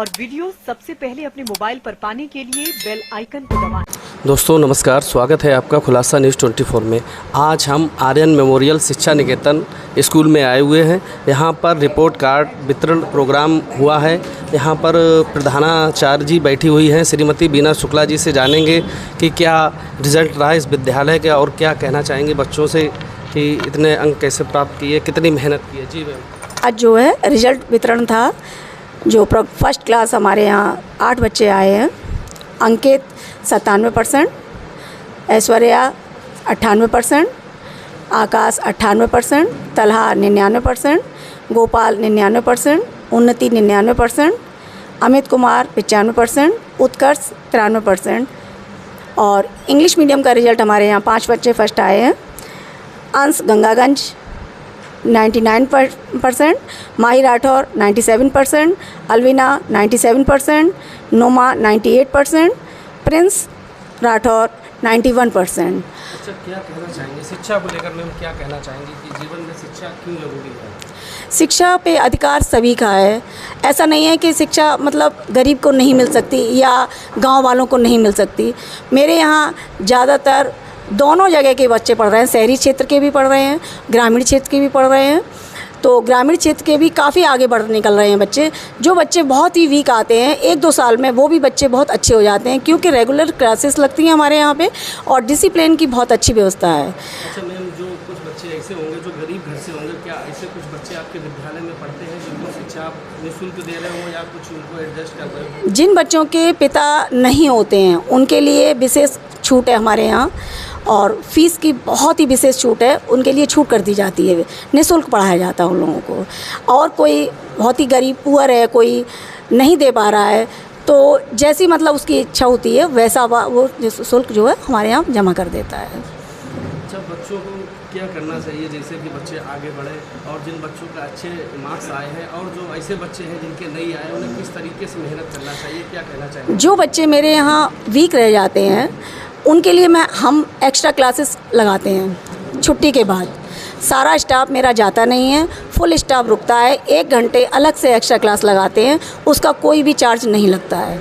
और वीडियो सबसे पहले अपने मोबाइल पर पाने के लिए बेल आइकन को दबाएं। दोस्तों नमस्कार, स्वागत है आपका खुलासा न्यूज़ 24 में। आज हम आर्यन मेमोरियल शिक्षा निकेतन स्कूल में आए हुए हैं। यहाँ पर रिपोर्ट कार्ड वितरण प्रोग्राम हुआ है। यहाँ पर प्रधानाचार्य जी बैठी हुई हैं, श्रीमती बीना शुक्ला जी से जानेंगे कि क्या रिज़ल्ट रहा इस विद्यालय का और क्या कहना चाहेंगे बच्चों से कि इतने अंक कैसे प्राप्त किए, कितनी मेहनत की है। जी मैम। आज जो है रिज़ल्ट वितरण था, जो फर्स्ट क्लास हमारे यहाँ 8 बच्चे आए हैं। अंकित 97%, ऐश्वर्या 98%, आकाश 98%, तलहा 99%, गोपाल 99%, उन्नति 99%, अमित कुमार 95%, उत्कर्ष 93%। और इंग्लिश मीडियम का रिज़ल्ट हमारे यहाँ 5 बच्चे फर्स्ट आए हैं। अंश गंगागंज 99%, माही राठौर 97%, अलविना 97%, नोमा 98%, प्रिंस राठौर 91%। अच्छा, क्या कहना चाहेंगे शिक्षा को लेकर? मैम क्या कहना चाहेंगे कि जीवन में शिक्षा क्यों ज़रूरी है? शिक्षा पे अधिकार सभी का है। ऐसा नहीं है कि शिक्षा मतलब गरीब को नहीं मिल सकती या गांव वालों को नहीं मिल सकती। मेरे यहाँ ज़्यादातर दोनों जगह के बच्चे पढ़ रहे हैं, शहरी क्षेत्र के भी पढ़ रहे हैं, ग्रामीण क्षेत्र के भी पढ़ रहे हैं। तो ग्रामीण क्षेत्र के भी काफ़ी आगे बढ़ निकल रहे हैं बच्चे। जो बच्चे बहुत ही वीक आते हैं 1-2 साल में, वो भी बच्चे बहुत अच्छे हो जाते हैं, क्योंकि रेगुलर क्लासेस लगती हैं हमारे यहाँ पे और डिसिप्लिन की बहुत अच्छी व्यवस्था है। अच्छा मैम, जो कुछ बच्चे ऐसे होंगे जो गरीब घर से होंगे, क्या ऐसे कुछ बच्चे आपके विद्यालय में पढ़ते हैं जिनको शिक्षा आप निःशुल्क दे रहे हो या कुछ उनको एडजस्ट कर रहे हो? जिन बच्चों के पिता नहीं होते हैं उनके लिए विशेष छूट है हमारे यहाँ, और फीस की बहुत ही विशेष छूट है, उनके लिए छूट कर दी जाती है। निःशुल्क पढ़ाया जाता है उन लोगों को। और कोई बहुत ही गरीब पुअर है, कोई नहीं दे पा रहा है, तो जैसी मतलब उसकी इच्छा होती है वैसा वो शुल्क जो है हमारे यहाँ जमा कर देता है। अच्छा, बच्चों को क्या करना चाहिए जैसे कि बच्चे आगे बढ़े, और जिन बच्चों का अच्छे मार्क्स आए हैं और जो ऐसे बच्चे हैं जिनके नहीं आए, उन्हें किस तरीके से मेहनत करना चाहिए, क्या कहना चाहिए? जो बच्चे मेरे यहाँ वीक रह जाते हैं उनके लिए हम एक्स्ट्रा क्लासेस लगाते हैं। छुट्टी के बाद सारा स्टाफ मेरा जाता नहीं है, फुल स्टाफ रुकता है। 1 घंटे अलग से एक्स्ट्रा क्लास लगाते हैं, उसका कोई भी चार्ज नहीं लगता है।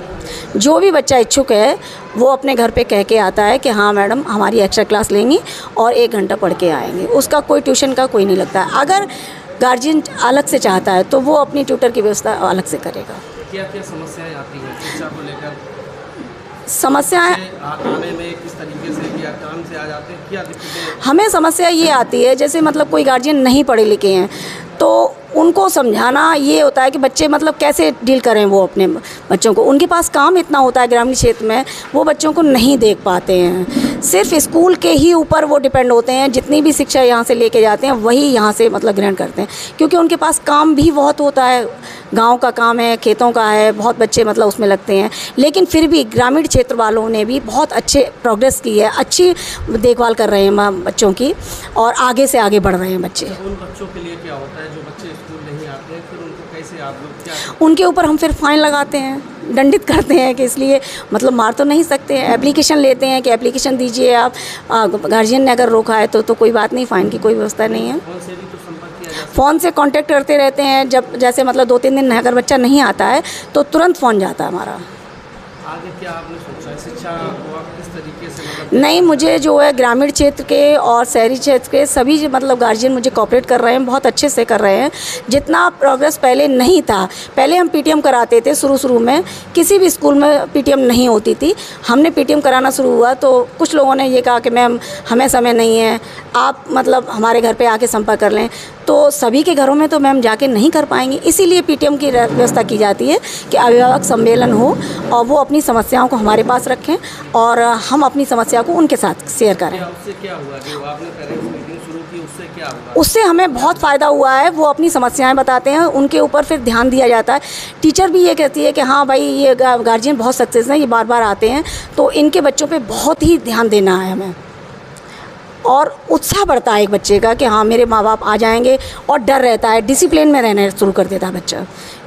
जो भी बच्चा इच्छुक है वो अपने घर पे कह के आता है कि हाँ मैडम हमारी एक्स्ट्रा क्लास लेंगी और 1 घंटा पढ़ के आएंगे। उसका कोई ट्यूशन का कोई नहीं लगता है। अगर गार्जियन अलग से चाहता है तो वो अपनी ट्यूटर की व्यवस्था अलग से करेगा। क्या क्या समस्याएं आती हैं शिक्षा को लेकर? समस्याएं आने में किस तरीके से, क्या काम से आ जाते हैं, क्या दिक्कतें? हमें समस्या ये आती है, जैसे मतलब कोई गार्जियन नहीं पढ़े लिखे हैं तो उनको समझाना ये होता है कि बच्चे मतलब कैसे डील करें वो अपने बच्चों को। उनके पास काम इतना होता है ग्रामीण क्षेत्र में, वो बच्चों को नहीं देख पाते हैं। सिर्फ स्कूल के ही ऊपर वो डिपेंड होते हैं, जितनी भी शिक्षा यहाँ से लेके जाते हैं वही यहाँ से मतलब ग्रहण करते हैं, क्योंकि उनके पास काम भी बहुत होता है। गांव का काम है, खेतों का है, बहुत बच्चे मतलब उसमें लगते हैं। लेकिन फिर भी ग्रामीण क्षेत्र वालों ने भी बहुत अच्छे प्रोग्रेस की है, अच्छी देखभाल कर रहे हैं बच्चों की, और आगे से आगे बढ़ रहे हैं बच्चे। उन बच्चों के लिए क्या होता है जो बच्चे स्कूल नहीं आते हैं, फिर उनको कैसे आप लोग क्या? उनके ऊपर हम फिर फाइन लगाते हैं, दंडित करते हैं कि इसलिए मतलब मार तो नहीं सकते हैं। एप्लीकेशन लेते हैं कि एप्लीकेशन दीजिए आप, गार्जियन ने अगर रोका है तो कोई बात नहीं, फ़ाइन की कोई व्यवस्था नहीं है। फोन से भी तो संपर्क किया जाता है? फ़ोन से कांटेक्ट करते रहते हैं। जब जैसे मतलब 2-3 दिन अगर बच्चा नहीं आता है तो तुरंत फ़ोन जाता है हमारा। आगे क्या आपने सोचा है शिक्षा को आप किस तरीके से मतलब? नहीं, मुझे जो है ग्रामीण क्षेत्र के और शहरी क्षेत्र के सभी मतलब गार्जियन मुझे कोऑपरेट कर रहे हैं, बहुत अच्छे से कर रहे हैं। जितना प्रोग्रेस पहले नहीं था, पहले हम पीटीएम कराते थे शुरू में, किसी भी स्कूल में पीटीएम नहीं होती थी। हमने पीटीएम कराना शुरू हुआ तो कुछ लोगों ने ये कहा कि मैम हमें समय नहीं है, आप मतलब हमारे घर पे आके संपर्क कर लें। तो सभी के घरों में तो मैम जाके नहीं कर पाएंगे, इसीलिए पीटीएम की व्यवस्था की जाती है कि अभिभावक सम्मेलन हो और वो अपनी समस्याओं को हमारे पास रखें और हम अपनी समस्या को उनके साथ शेयर करें। उससे क्या हुआ जो आपने पेरेंट्स मीटिंग शुरू की, उससे क्या हुआ? उससे हमें बहुत फ़ायदा हुआ है। वो अपनी समस्याएं बताते हैं, उनके ऊपर फिर ध्यान दिया जाता है। टीचर भी ये कहती है कि हाँ भाई ये गार्जियन बहुत सक्सेस हैं, ये बार बार आते हैं, तो इनके बच्चों पे बहुत ही ध्यान देना है हमें। और उत्साह बढ़ता है एक बच्चे का कि हाँ मेरे माँ बाप आ जाएंगे, और डर रहता है, डिसिप्लिन में रहना शुरू कर देता है बच्चा।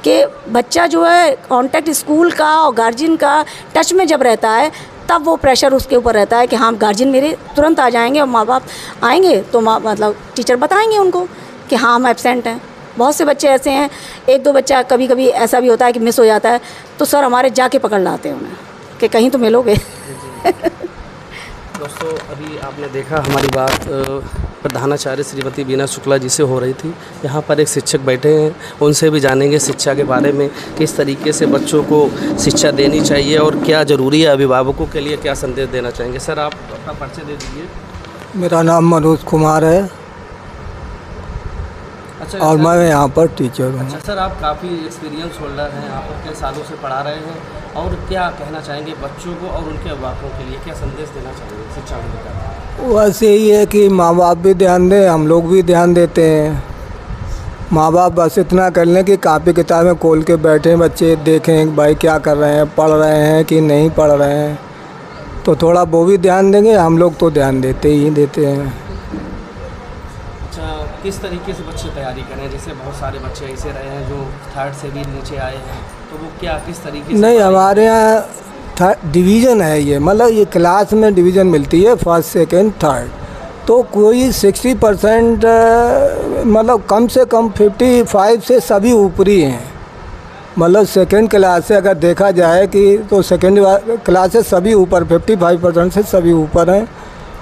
कि बच्चा जो है कांटेक्ट स्कूल का और गार्जियन का टच में जब रहता है तब वो प्रेशर उसके ऊपर रहता है कि हाँ गार्जियन मेरे तुरंत आ जाएंगे और माँ बाप आएंगे तो मतलब टीचर बताएंगे उनको कि हाँ हम एब्सेंट हैं, बहुत से बच्चे ऐसे हैं, एक दो बच्चा कभी कभी ऐसा भी होता है कि मिस हो जाता है, तो सर हमारे जाके पकड़ लाते हैं उन्हें कि कहीं तो मिलोगे। दोस्तों अभी आपने देखा हमारी बात प्रधानाचार्य श्रीमती बीना शुक्ला जी से हो रही थी। यहाँ पर एक शिक्षक बैठे हैं, उनसे भी जानेंगे शिक्षा के बारे में, किस तरीके से बच्चों को शिक्षा देनी चाहिए और क्या ज़रूरी है, अभिभावकों के लिए क्या संदेश देना चाहेंगे। सर आप अपना परिचय दे दीजिए। मेरा नाम मनोज कुमार है। अच्छा और मैं यहाँ पर टीचर हूँ। अच्छा सर, आप काफ़ी एक्सपीरियंस होल्डर हैं, यहाँ पर कई सालों से पढ़ा रहे हैं, और क्या कहना चाहेंगे बच्चों को और उनके अभिभावकों के लिए, क्या संदेश देना चाहेंगे शिक्षा को लेकर। बस यही है कि माँ बाप भी ध्यान दें, हम लोग भी ध्यान देते हैं। माँ बाप बस इतना कर लें कि कापी किताबें खोल के बैठे बच्चे देखें भाई क्या कर रहे हैं, पढ़ रहे हैं कि नहीं पढ़ रहे हैं, तो थोड़ा वो भी ध्यान देंगे। हम लोग तो ध्यान देते ही देते हैं। किस तरीके से बच्चे तैयारी करें, जैसे बहुत सारे बच्चे ऐसे रहे हैं जो थर्ड से भी नीचे आए हैं, तो वो क्या किस तरीके से? नहीं, हमारे यहाँ डिवीज़न है ये, मतलब ये क्लास में डिवीज़न मिलती है, फर्स्ट सेकंड थर्ड, तो कोई 60% मतलब कम से कम 55 से सभी ऊपरी हैं। मतलब सेकंड क्लास से अगर देखा जाए कि तो सेकंड क्लास से सभी ऊपर 55% से सभी ऊपर हैं,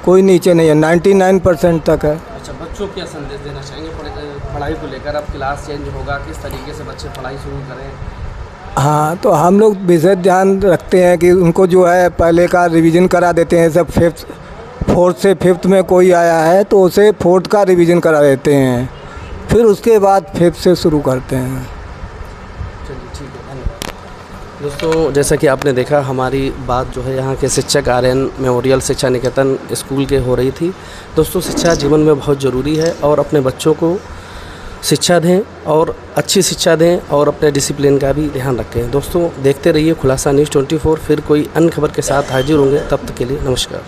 कोई नीचे नहीं है, 99% तक है। अच्छा, बच्चों को क्या संदेश देना चाहेंगे पढ़ाई को लेकर? अब क्लास चेंज होगा, किस तरीके से बच्चे पढ़ाई शुरू करें? हाँ, तो हम लोग विशेष ध्यान रखते हैं कि उनको जो है पहले का रिवीजन करा देते हैं। सब फोर्थ से फिफ्थ में कोई आया है तो उसे फोर्थ का रिवीजन करा देते हैं, फिर उसके बाद फिफ्थ से शुरू करते हैं। चलिए ठीक है, धन्यवाद। दोस्तों जैसा कि आपने देखा, हमारी बात जो है यहाँ के शिक्षक आर्यन मेमोरियल शिक्षा निकेतन स्कूल के हो रही थी। दोस्तों शिक्षा जीवन में बहुत ज़रूरी है, और अपने बच्चों को शिक्षा दें और अच्छी शिक्षा दें और अपने डिसिप्लिन का भी ध्यान रखें। दोस्तों देखते रहिए खुलासा न्यूज़ 24। फिर कोई अन्य खबर के साथ हाजिर होंगे, तब तक के लिए नमस्कार।